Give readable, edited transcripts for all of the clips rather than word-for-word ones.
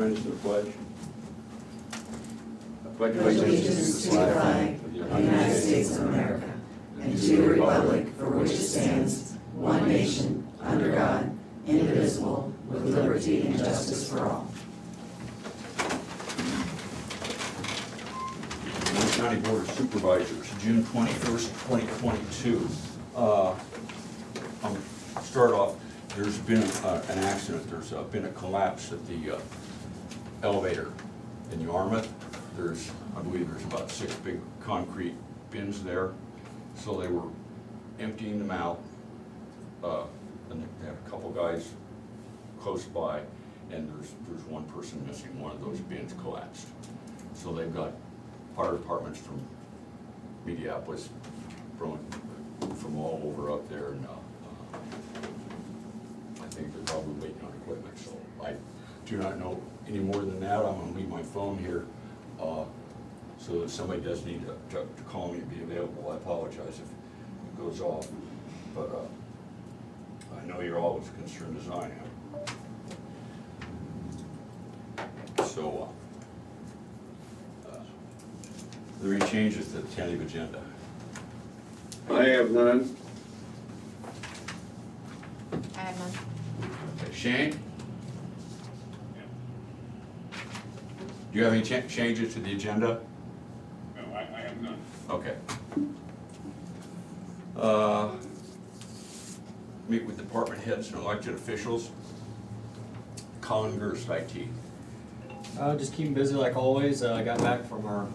Friends of the pledge. I pledge allegiance to the flag of the United States of America and to the republic for which it stands, one nation, under God, indivisible, with liberty and justice for all. Moines County Board of Supervisors, June 21st, 2022. I'll start off, there's been an accident. There's been a collapse at the elevator in Yarmouth. I believe there's about 6 big concrete bins there. So they were emptying them out, and they had a couple guys close by, and there's one person missing. One of those bins collapsed. So they've got fire departments from Minneapolis, from all over up there, and I think they're probably waiting on equipment. So I do not know any more than that. I'm going to leave my phone here so that if somebody does need to call me and be available. I apologize if it goes off, but I know you're all as concerned as I am. So, are there any changes to the tentative agenda? I have none. I have none. Okay, Shane? Do you have any changes to the agenda? No, I have none. Okay. Meet with department heads and elected officials. Colin Gerst, IT. Just keeping busy like always. I got back from our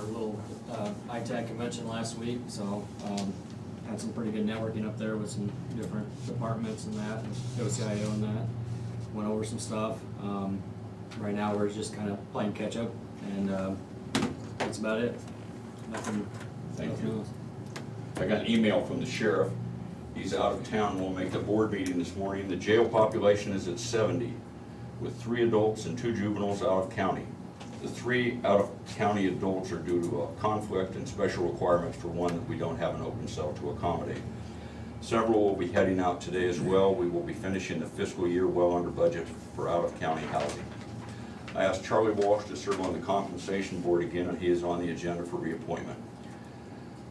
little ITAC convention last week, so had some pretty good networking up there with some different departments and that, and OCIO and that. Went over some stuff. Right now we're just kind of playing catch up, and that's about it. Nothing. Thank nothing you. else. I got an email from the sheriff. He's out of town. We'll make the board meeting this morning. The jail population is at 70, with 3 adults and 2 juveniles out of county. The 3 out-of-county adults are due to a conflict and special requirements for one that we don't have an open cell to accommodate. Several will be heading out today as well. We will be finishing the fiscal year well under budget for out-of-county housing. I asked Charlie Walsh to serve on the compensation board again, and he is on the agenda for reappointment.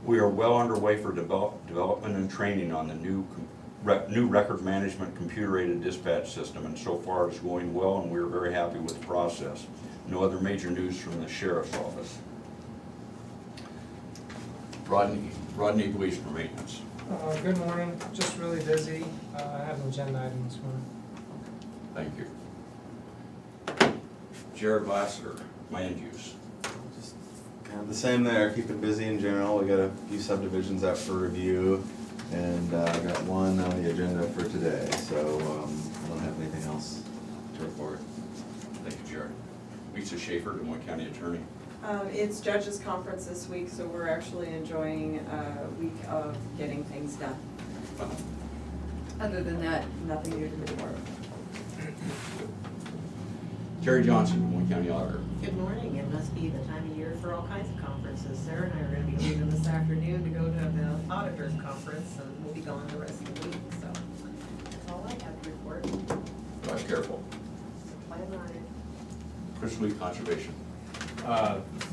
We are well underway for development and training on the new record management computer-aided dispatch system, and so far it's going well, and we're very happy with the process. No other major news from the sheriff's office. Rodney Police for maintenance. Good morning, just really busy. I have an agenda item this morning. Thank you. Jared Lassiter, land use. Just kind of the same there, keeping busy in general. We got a few subdivisions out for review, and I got one on the agenda for today, so I don't have anything else to report. Thank you, Jared. Lisa Schaefer, Des Moines County Attorney. It's Judges Conference this week, so we're actually enjoying a week of getting things done. Other than that, nothing new to report. Terry Johnson, Des Moines County Auditor. Good morning. It must be the time of year for all kinds of conferences. Sarah and I are going to be leaving this afternoon to go to the auditors conference, and we'll be gone the rest of the week. So that's all I have to report. Drive careful. Plan on it. Chris Lee, Conservation.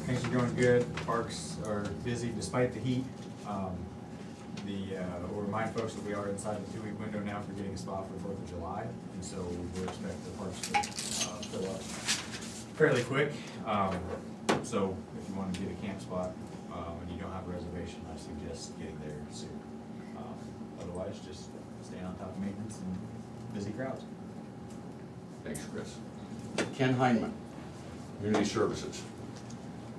Things are going good. Parks are busy despite the heat. We'll remind folks that we are inside the 2-week window now for getting a spot for 4th of July, and so we will expect the parks to fill up fairly quick. So if you want to get a camp spot and you don't have a reservation, I suggest getting there soon. Otherwise, just stay on top of maintenance and busy crowds. Thanks, Chris. Ken Heineman, Community Services.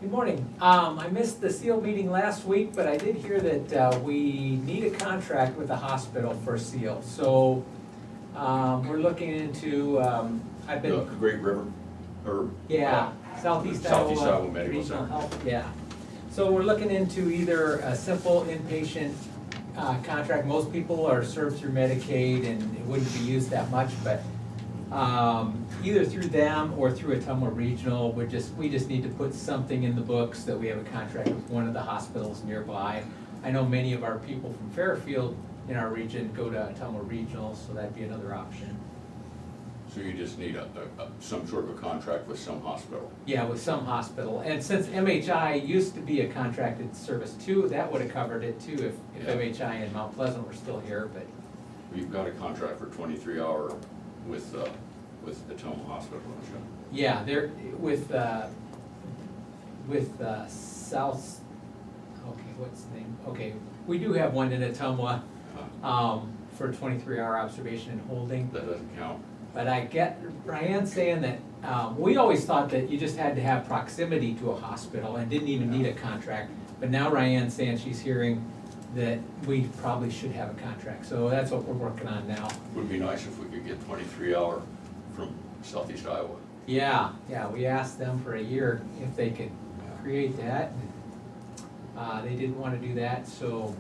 Good morning. I missed the seal meeting last week, but I did hear that we need a contract with the hospital for seal. So we're looking into, I've The been, Great River, or? yeah, Southeast Southeast Iowa Iowa Medical Regional Center. Health, yeah. So we're looking into either a simple inpatient contract. Most people are served through Medicaid and it wouldn't be used that much, but either through them or through Ottumwa Regional, we just need to put something in the books that we have a contract with one of the hospitals nearby. I know many of our people from Fairfield in our region go to Ottumwa Regional, so that'd be another option. So you just need some sort of a contract with some hospital. Yeah, with some hospital, and since MHI used to be a contracted service too, that would have covered it too if Yeah. MHI and Mount Pleasant were still here, but, We've got a contract for 23-hour with Tacoma Hospital, don't you? yeah, they're with South, okay, what's the name? Okay, we do have one in Atumwa, for 23-hour observation and holding. That doesn't count. But I get Brian saying that, we always thought that you just had to have proximity to a hospital and didn't even need a contract. But now Ryan's saying she's hearing that we probably should have a contract, so that's what we're working on now. Would be nice if we could get 23-hour from Southeast Iowa. Yeah, we asked them for a year if they could create that. They didn't wanna do that, so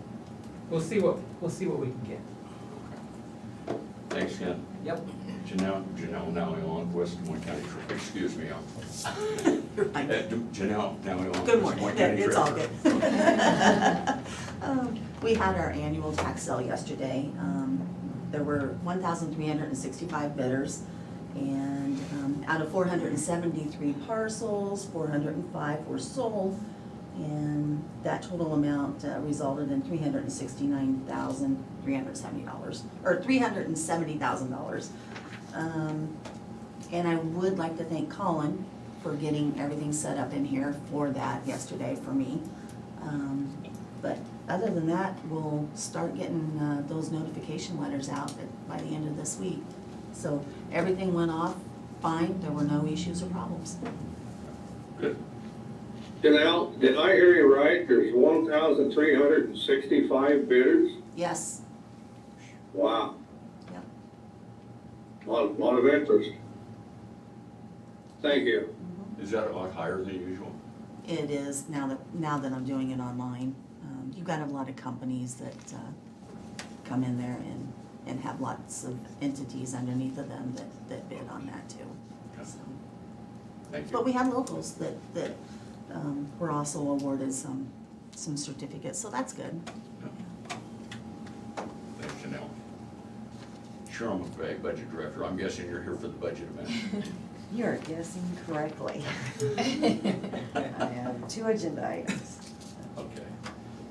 we'll see what we can get. Thanks, Ken. Yep. Janelle Nally-Longquist, Moines County, excuse me. You're fine. Janelle Nally-Longquist. Good morning, Moines County it's all Treasurer. good. We had our annual tax sale yesterday. There were 1,365 bidders, and out of 473 parcels, 405 were sold, and that total amount resulted in $369,370, or $370,000. And I would like to thank Colin for getting everything set up in here for that yesterday for me. But other than that, we'll start getting those notification letters out by the end of this week. So everything went off fine, there were no issues or problems. Good. Janelle, did I hear you right? There's 1,365 bidders? Yes, Wow, yep. lot of interest. Thank you. Is that a lot higher than usual? It is, now that I'm doing it online. You've got a lot of companies that come in there and have lots of entities underneath of them that bid on that too. So. Thank But you. we had locals that were also awarded some certificates, so that's good. Thanks, Janelle. Cheryl McVeigh, Budget Director. I'm guessing you're here for the budget event. You're guessing correctly. I have 2 agenda items. Okay.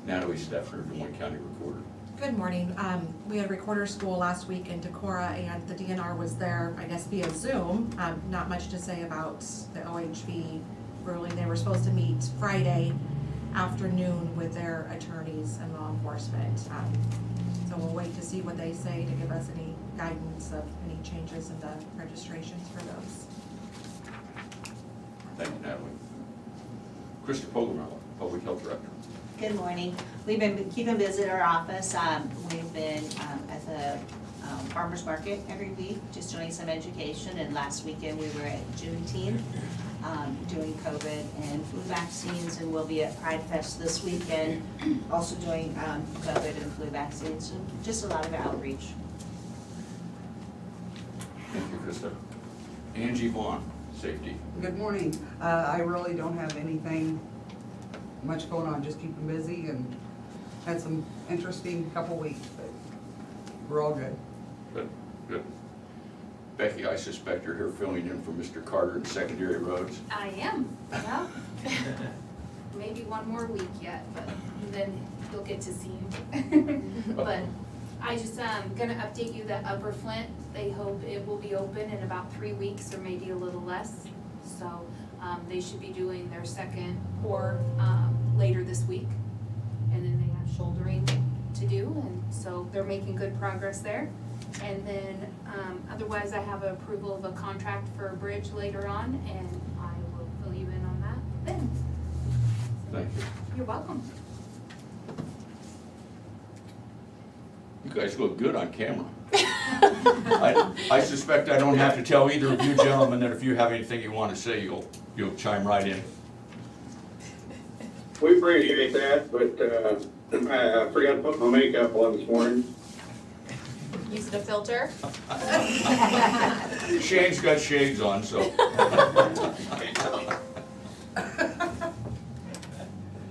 Natalie Steffner, Des Moines County Recorder. Good morning. We had recorder school last week in Decorah, and the DNR was there, I guess via Zoom. Not much to say about the OHV ruling. They were supposed to meet Friday afternoon with their attorneys and law enforcement. So we'll wait to see what they say to give us any guidance of any changes in the registrations for those. Thank you, Natalie. Krista Pogomel, Public Health Director. Good morning. We've been keeping busy at our office. We've been at the farmer's market every week, just doing some education. And last weekend we were at Juneteenth doing COVID and flu vaccines, and we'll be at Pride Fest this weekend, also doing COVID and flu vaccines. So just a lot of outreach. Thank you, Krista. Angie Vaughn, Safety. Good morning. I really don't have anything much going on, just keeping busy and had some interesting couple weeks, but we're all good. Good, good. Becky, I suspect you're here filling in for Mr. Carter in Secondary Roads. I am, yeah. Maybe one more week yet, but then you'll get to see him. But I just gonna update you that Upper Flint, they hope it will be open in about 3 weeks or maybe a little less. So they should be doing their second pour later this week. And then they have shouldering to do, and so they're making good progress there. And then otherwise I have approval of a contract for a bridge later on, and I will fill you in on that then. Thank you. You're welcome. You guys look good on camera. I suspect I don't have to tell either of you gentlemen that if you have anything you want to say, you'll chime right in. We appreciate that, but I forgot to put my makeup on this morning. Using a filter? Shane's got shades on, so.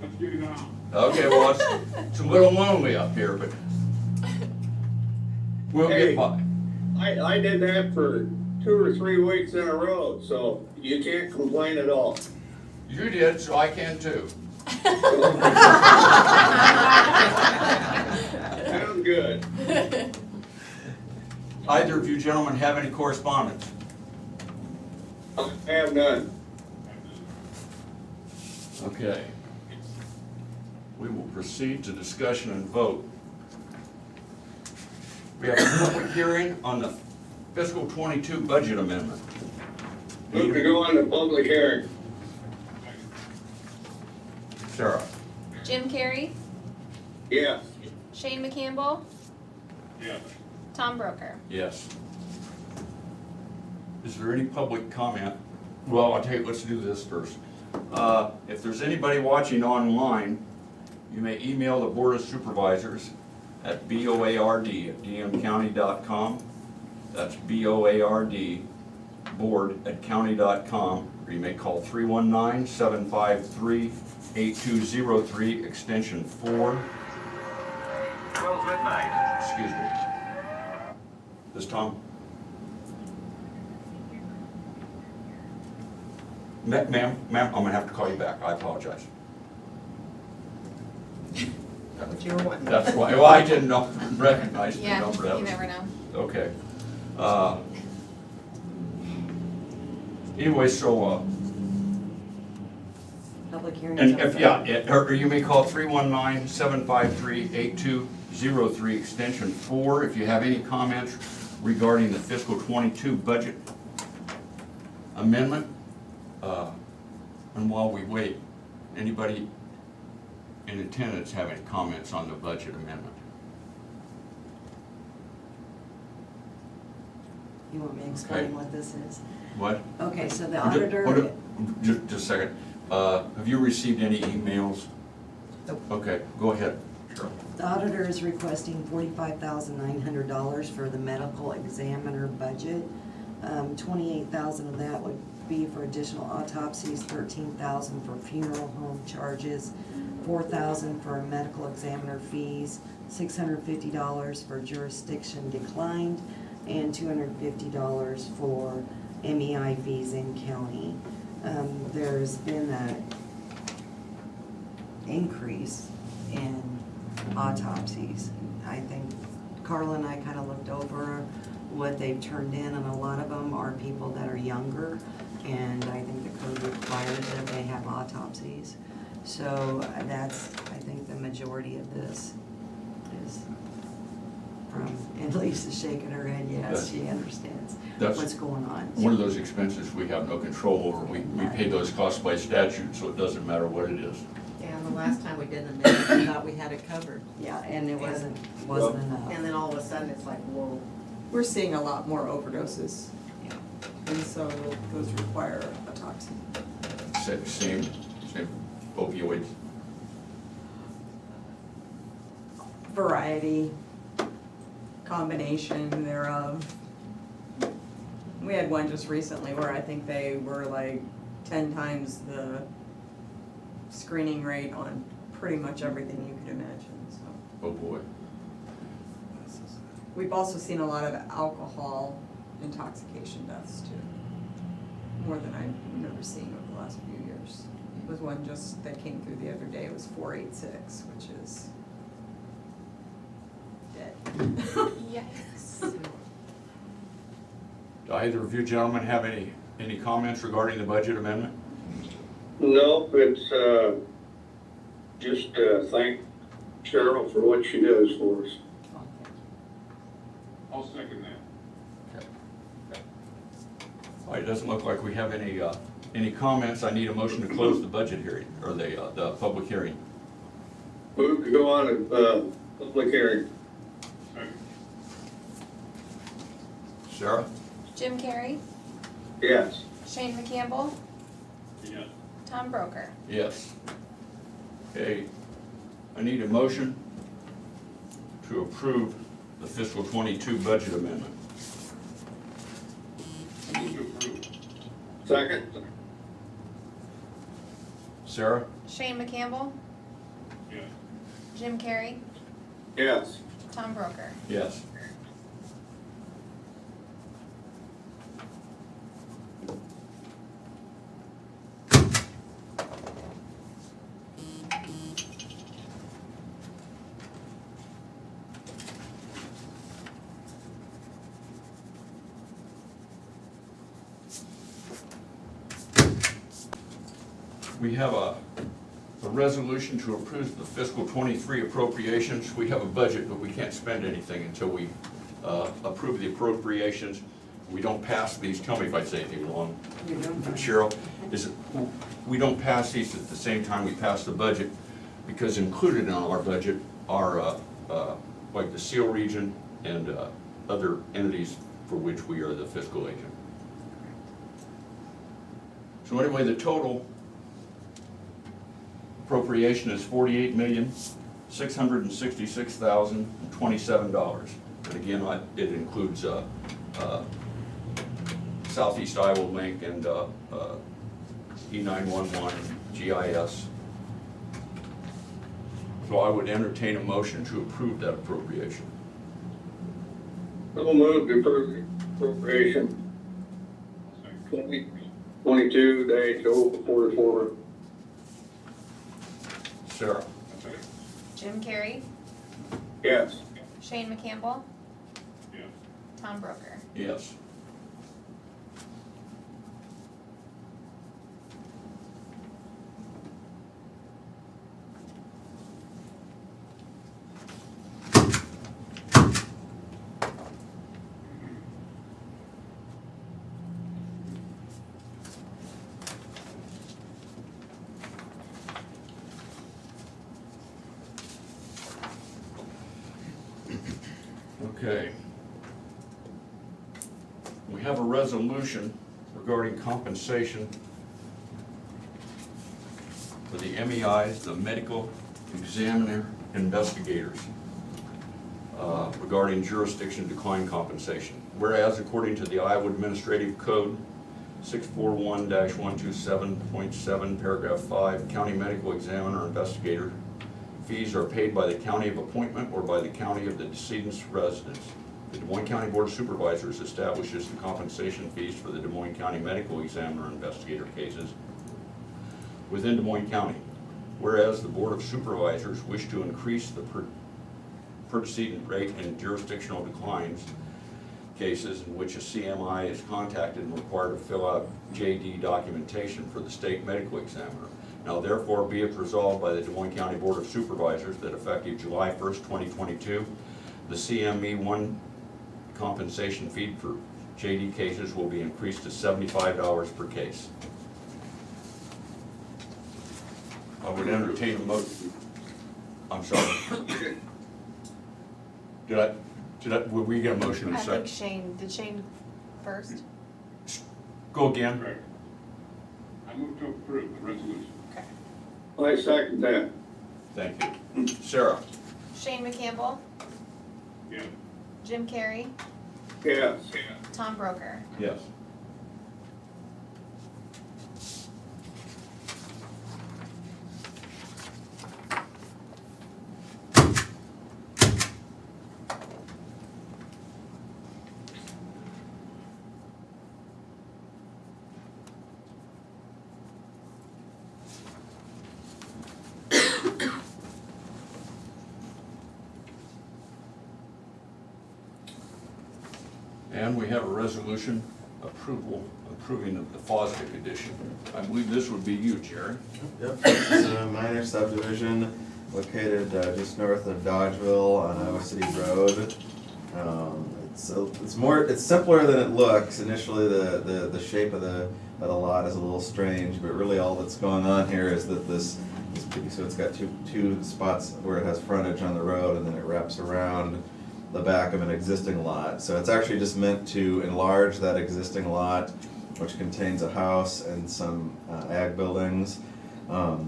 Let's do now. Okay, well, it's a little lonely up here, but we'll Hey. get by. I did that for 2 or 3 weeks in a row, so you can't complain at all. You did, so I can too. Sounds good. Either of you gentlemen have any correspondence? I have none. Okay. We will proceed to discussion and vote. We have a public hearing on the fiscal 22 budget amendment. Move to go on to public hearing. Sarah? Jim Carrey, Yes. Shane McCampbell, Yes. Tom Broker. Yes. Is there any public comment? Well, I'll tell you, let's do this first. If there's anybody watching online, you may email the Board of Supervisors at board@dmcounty.com. That's BOARD, board@county.com, or you may call 319-753-8203, extension 4. 12 midnight. Excuse me. This Tom? Ma'am, I'm gonna have to call you back, I apologize. That what you were wanting. That's why, well, I didn't know, recognize the Yeah, number. That you was- never know. Okay. Anyway, so, Public hearing. and if, yeah, or you may call 319-753-8203, extension 4, if you have any comments regarding the fiscal 22 budget amendment. And while we wait, anybody in attendance have any comments on the budget amendment? You want me to explain Okay. what this is? What? Okay, so the Hold it- auditor. hold it, Just a second. Have you received any emails? Nope. Okay, go ahead, Cheryl. The auditor is requesting $45,900 for the medical examiner budget. 28,000 of that would be for additional autopsies, 13,000 for funeral home charges, 4,000 for medical examiner fees, $650 for jurisdiction declined, and $250 for MEI fees in county. There's been a increase in autopsies. I think Carla and I kind of looked over what they've turned in, and a lot of them are people that are younger, and I think the code requires that they have autopsies. So that's, I think, the majority of this is from, and Lisa's shaking her head, yes, she understands That's what's going on. one of those expenses we have no control over. We pay those costs by statute, so it doesn't matter what it is. Yeah, and the last time we did the minutes, we thought we had it covered. Yeah, and it wasn't enough. And then all of a sudden, it's like, whoa. We're seeing a lot more overdoses, and so those require autopsy. Same opioids. Variety, combination thereof. We had one just recently where I think they were like 10 times the screening rate on pretty much everything you could imagine, so. Oh, boy. We've also seen a lot of alcohol intoxication deaths too. More than I've never seen over the last few years. It was one just that came through the other day, it was 486, which is dead. Yikes. Do either of you gentlemen have any comments regarding the budget amendment? No, it's, just, thank Cheryl for what she does for us. I'll second that. All right, it doesn't look like we have any comments. I need a motion to close the budget hearing, or the public hearing. Move to go on to, public hearing. Sarah? Jim Carrey, Yes. Shane McCampbell, Yes. Tom Broker. Yes. Okay, I need a motion to approve the fiscal 22 budget amendment. Move to approve. Second? Sarah? Shane McCampbell, Yes. Jim Carrey, Yes. Tom Broker. Yes. We have a resolution to approve the fiscal '23 appropriations. We have a budget, but we can't spend anything until we approve the appropriations. We don't pass these, tell me if I say anything wrong, Cheryl, is it, we don't pass these at the same time we pass the budget, because included in our budget are like the SEAL region and other entities for which we are the fiscal agent. So anyway, the total appropriation is $48,666,027. And again, it includes Southeast Iowa Link and E911, GIS. So I would entertain a motion to approve that appropriation. I'll move to approve the appropriation 2022-044. Sarah? Jim Carrey, Yes. Shane McCampbell, Yes. Tom Broker. Yes. Okay. We have a resolution regarding compensation for the MEIs, the medical examiner investigators, regarding jurisdiction decline compensation. Whereas according to the Iowa Administrative Code 641-127.7, paragraph 5, county medical examiner investigator fees are paid by the county of appointment or by the county of the decedent's residence. The Des Moines County Board of Supervisors establishes the compensation fees for the Des Moines County Medical Examiner investigator cases within Des Moines County. Whereas the Board of Supervisors wish to increase the per decedent rate in jurisdictional declines cases in which a CMI is contacted and required to fill out JD documentation for the state medical examiner. Now therefore be it resolved by the Des Moines County Board of Supervisors that effective July 1st, 2022, the CME1 compensation fee for JD cases will be increased to $75 per case. I would entertain a motion. I'm sorry. Will we get a motion in a I second? think did Shane first? Go again. I move to approve the resolution. Okay. I second that. Thank you. Sarah? Shane McCampbell, Yeah. Jim Carrey, Yes. Tom Broker. Yes. And we have a resolution approving of the Fosdick addition. I believe this would be you, Jerry. Yep, it's a minor subdivision located just north of Dodgeville on Iowa City Road. It's simpler than it looks. Initially, the shape of the lot is a little strange, but really all that's going on here is that so it's got two spots where it has frontage on the road, and then it wraps around the back of an existing lot. So it's actually just meant to enlarge that existing lot, which contains a house and some ag buildings. The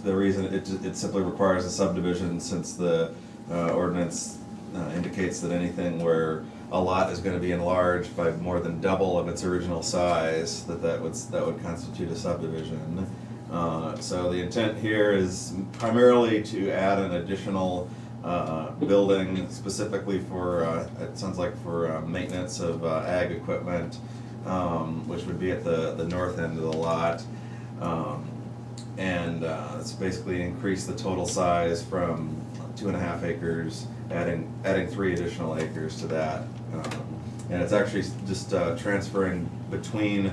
reason it simply requires a subdivision, since the ordinance indicates that anything where a lot is going to be enlarged by more than double of its original size, that would constitute a subdivision. So the intent here is primarily to add an additional building specifically for, it sounds like for maintenance of ag equipment, which would be at the north end of the lot. And it's basically increased the total size from 2.5 acres, adding 3 additional acres to that. And it's actually just transferring between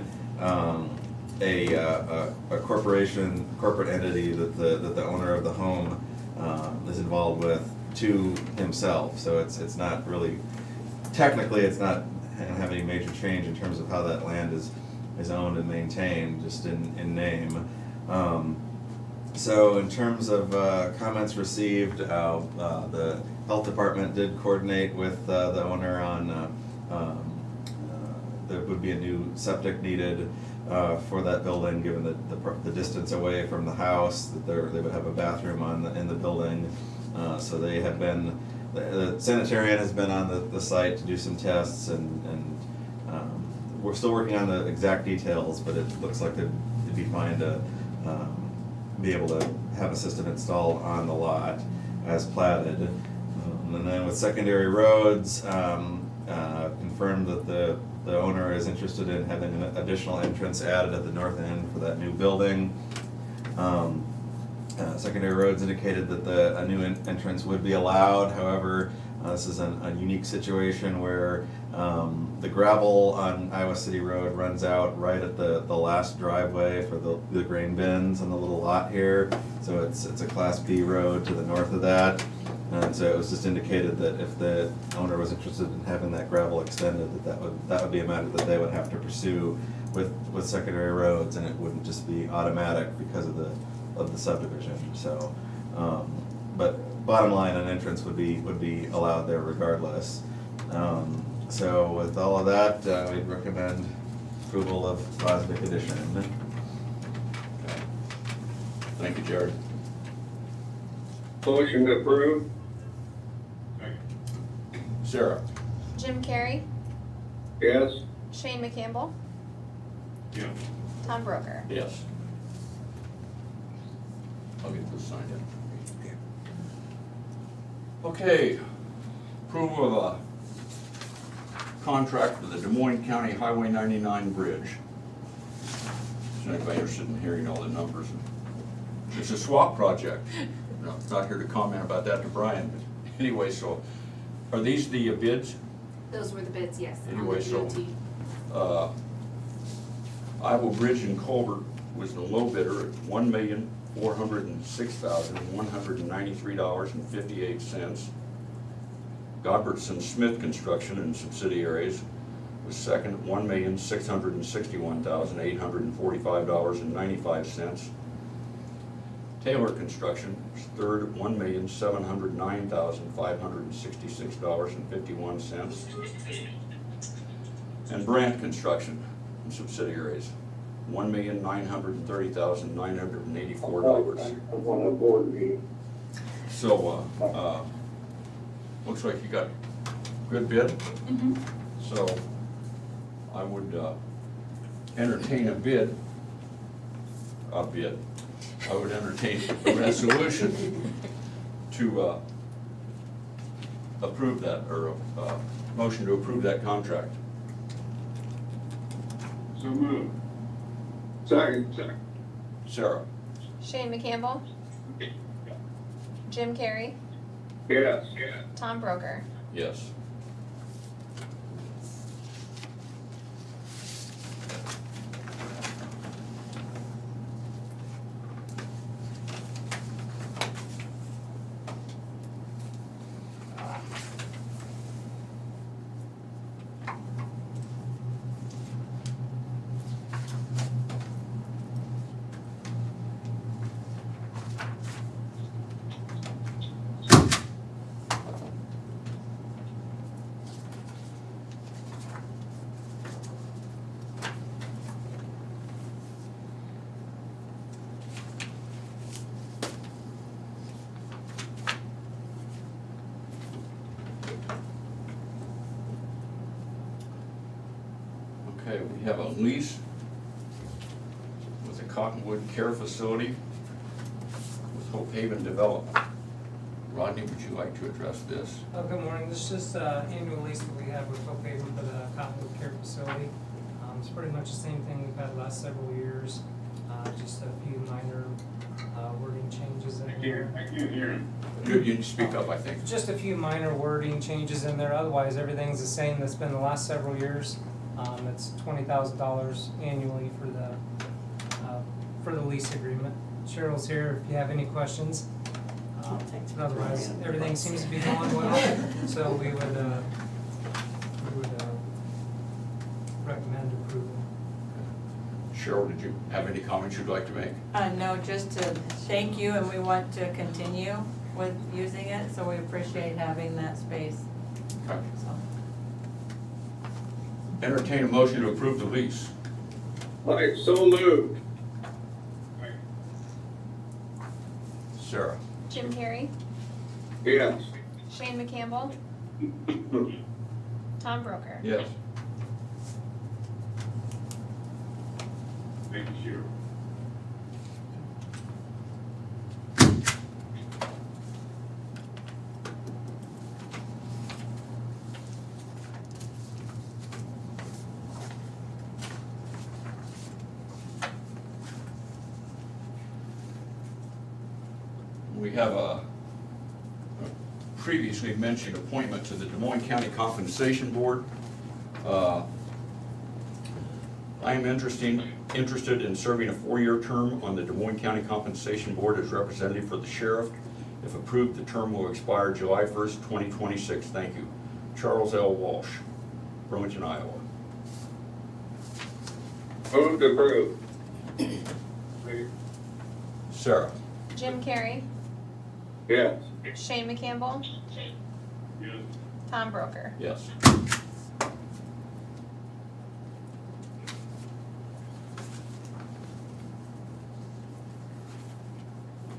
a corporate entity that the owner of the home is involved with to himself. So it's not really, technically it's not gonna have any major change in terms of how that land is owned and maintained, just in name. So in terms of comments received, the health department did coordinate with the owner on there would be a new septic needed for that building, given the distance away from the house, that they would have a bathroom in the building. So they have been, the sanitarian has been on the site to do some tests, and we're still working on the exact details, but it looks like it'd be fine to be able to have a system installed on the lot as platted. And then with secondary roads, confirmed that the owner is interested in having an additional entrance added at the north end for that new building. Secondary roads indicated that a new entrance would be allowed. However, this is a unique situation where the gravel on Iowa City Road runs out right at the last driveway for the grain bins on the little lot here. So it's a Class B road to the north of that. And so it was just indicated that if the owner was interested in having that gravel extended, that would be a matter that they would have to pursue with secondary roads, and it wouldn't just be automatic because of the subdivision. So, but bottom line, an entrance would be allowed there regardless. So with all of that, we'd recommend approval of Boswick addition. Okay. Thank you, Jared. Motion to approve? Sarah? Jim Carrey, Yes. Shane McCampbell, Yeah. Tom Broker. Yes. I'll get this signed in. Okay, approval of a contract for the Des Moines County Highway 99 bridge. Is anybody interested in hearing all the numbers? It's a swap project. No, I'm not here to comment about that to Brian, but anyway, so are these the bids? Those were the bids, yes, on the Anyway, so, DOT. Iowa Bridge and Culvert was the low bidder at $1,406,193.58. Gobertson Smith Construction and subsidiaries was second at $1,661,845.95. Taylor Construction was third at $1,709,566.51. And Brandt Construction and subsidiaries, $1,930,984. I'm on a board meeting. So, looks like you got a good bid. Mm-hmm. So I would entertain a bid. I would entertain a resolution to approve that, or a motion to approve that contract. So moved. Second. Sarah? Shane McCampbell, Jim Carrey, Yes. Tom Broker. Yes. Okay, we have a lease with the Cottonwood Care Facility with Hope Haven Development. Rodney, would you like to address this? Good morning. This is just an annual lease that we have with Hope Haven for the Cottonwood Care Facility. It's pretty much the same thing we've had the last several years, just can't hear him. Good, you need to speak up, I think. Just a few minor wording changes in there, otherwise everything's the same that's been the last several years. It's $20,000 annually for the lease agreement. Cheryl's here if you have any questions. Otherwise, everything seems to be going well, so we would recommend approval. Cheryl, did you have any comments you'd like to make? No, just to thank you, and we want to continue with using it, so we appreciate having that space, Okay. so. Entertain a motion to approve the lease. Mike, so moved. Sarah? Jim Carrey, Yes. Shane McCampbell, Tom Broker. Yes. Thank you, Cheryl. We have a previously mentioned appointment to the Des Moines County Compensation Board. I am interested in serving a 4-year term on the Des Moines County Compensation Board as representative for the sheriff. If approved, the term will expire July 1st, 2026. Thank you. Charles L. Walsh, Bremerton, Iowa. Move to approve. Sarah? Jim Carrey, Yes. Shane McCampbell, Yes. Tom Broker. Yes.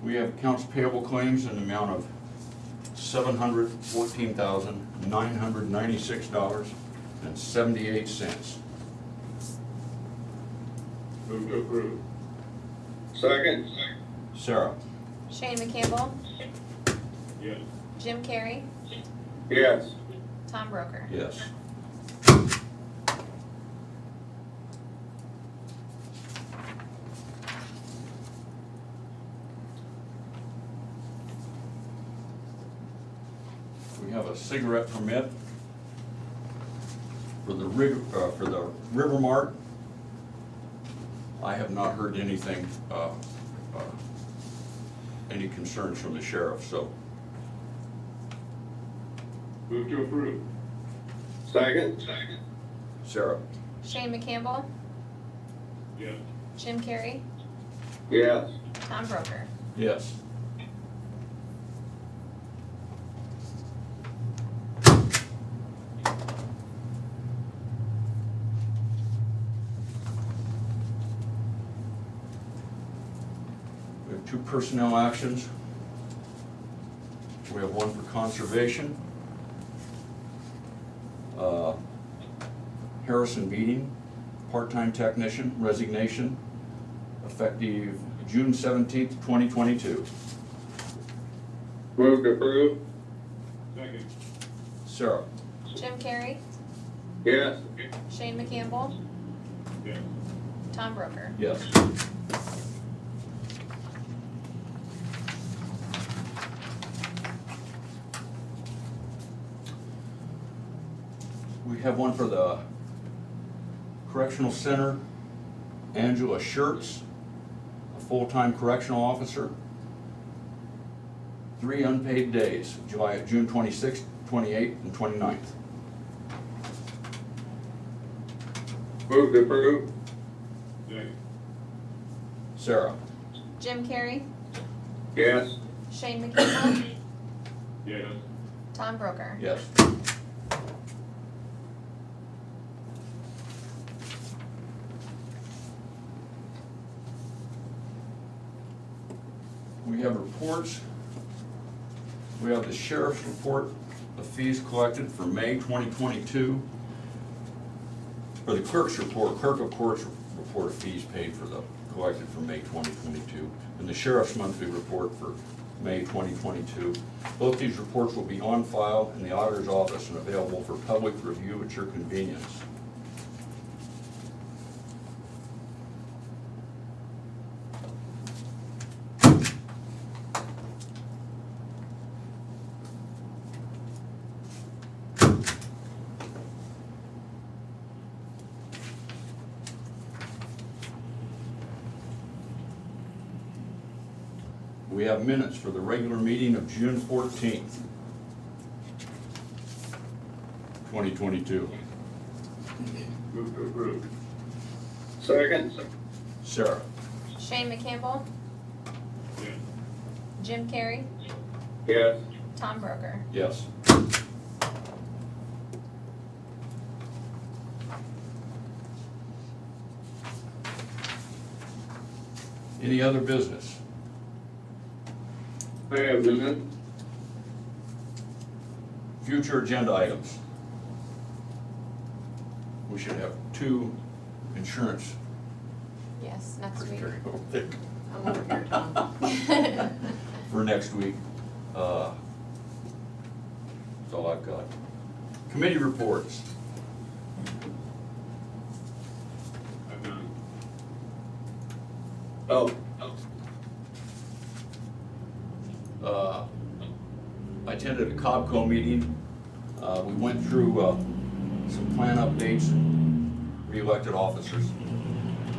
We have accounts payable claims in the amount of $714,996.78. Move to approve. Second. Sarah? Shane McCampbell, Yes. Jim Carrey, Yes. Tom Broker. Yes. We have a cigarette permit for the River Mart. I have not heard anything, any concerns from the sheriff, so. Move to approve. Second. Sarah? Shane McCampbell, Yes. Jim Carrey, Yes. Tom Broker. Yes. We have 2 personnel actions. We have one for conservation. Harrison Beating, part-time technician, resignation, effective June 17th, 2022. Move to approve. Second. Sarah? Jim Carrey, Yes. Shane McCampbell, Yes. Tom Broker. Yes. We have one for the Correctional Center, Angela Schertz, a full-time correctional officer. 3 unpaid days, June 26th, 28th, and 29th. Move to approve. Second. Sarah? Jim Carrey, Yes. Shane McCampbell, Yes. Tom Broker. Yes. We have reports. We have the sheriff's report of fees collected for May 2022. For the clerk's report, clerk of courts report of fees paid for the collected for May 2022, and the sheriff's monthly report for May 2022. Both these reports will be on file in the auditor's office and available for public review at your convenience. We have minutes for the regular meeting of June 14th, 2022. Move to approve. Second. Sarah? Shane McCampbell, Jim Carrey, Yes. Tom Broker. Yes. Any other business? I have none. Future agenda items. We should have 2 insurance Yes, next week. I'm over here, Tom. for next week. That's all I've got. Committee reports. I've none. Oh. I attended a COBCO meeting. We went through some plan updates and re-elected officers.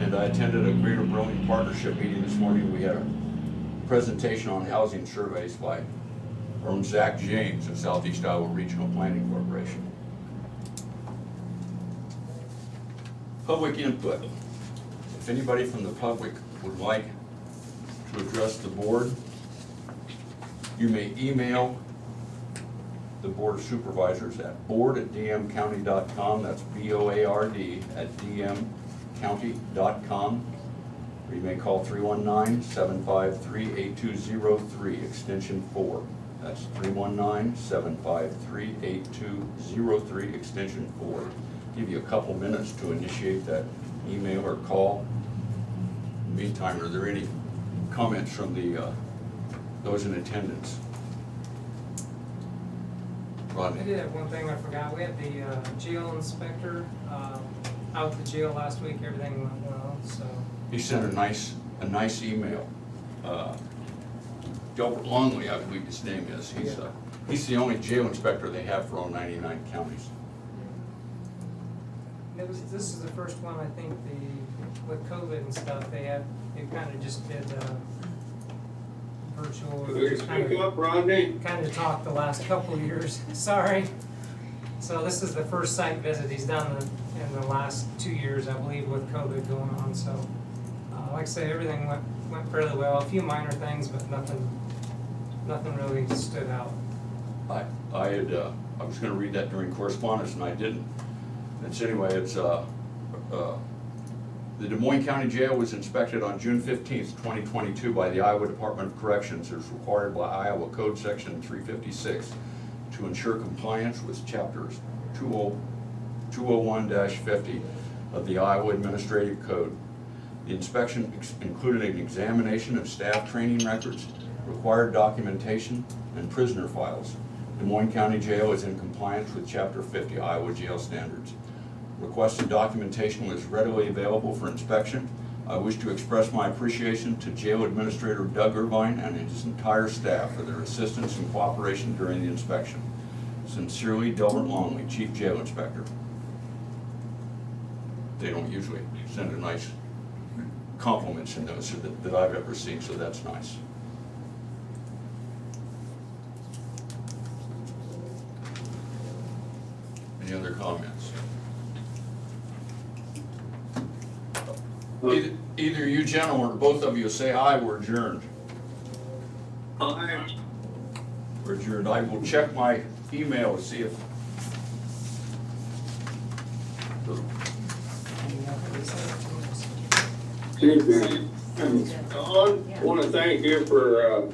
And I attended a Greater Burlington Partnership meeting this morning. We had a presentation on housing surveys from Zach James of Southeast Iowa Regional Planning Corporation. Public input. If anybody from the public would like to address the board, you may email the Board of Supervisors at board@dmcounty.com. That's BOARD@dmcounty.com. Or you may call 319-753-8203, extension 4. That's 319-753-8203, extension 4. Give you a couple minutes to initiate that email or call. In the meantime, are there any comments from those in attendance? I Rodney? did have one thing I forgot. We had the jail inspector out the jail last week. Everything went well, so. He sent a nice email. Delbert Longley, I believe his name is. He's the only jail inspector they have for all 99 counties. This is the first one, I think, with COVID and stuff, they kind of just did virtual. Could you speak up, Rodney? Kind of talked the last couple of years, sorry. So this is the first site visit he's done in the last 2 years, I believe, with COVID going on, so. Like I say, everything went fairly well, a few minor things, but nothing really stood out. I was gonna read that during correspondence and I didn't. It's the Des Moines County Jail was inspected on June 15th, 2022 by the Iowa Department of Corrections as required by Iowa Code Section 356 to ensure compliance with chapters 201-50 of the Iowa Administrative Code. The inspection included an examination of staff training records, required documentation, and prisoner files. Des Moines County Jail is in compliance with Chapter 50 Iowa Jail Standards. Requested documentation was readily available for inspection. I wish to express my appreciation to Jail Administrator Doug Irvine and his entire staff for their assistance and cooperation during the inspection. Sincerely, Delbert Longley, Chief Jail Inspector. They don't usually send a nice compliments in those that I've ever seen, so that's nice. Any other comments? Either you gentlemen or both of you say aye, we're adjourned. Aye. We're adjourned. I will check my email to see if Excuse me. Don, I want to thank you for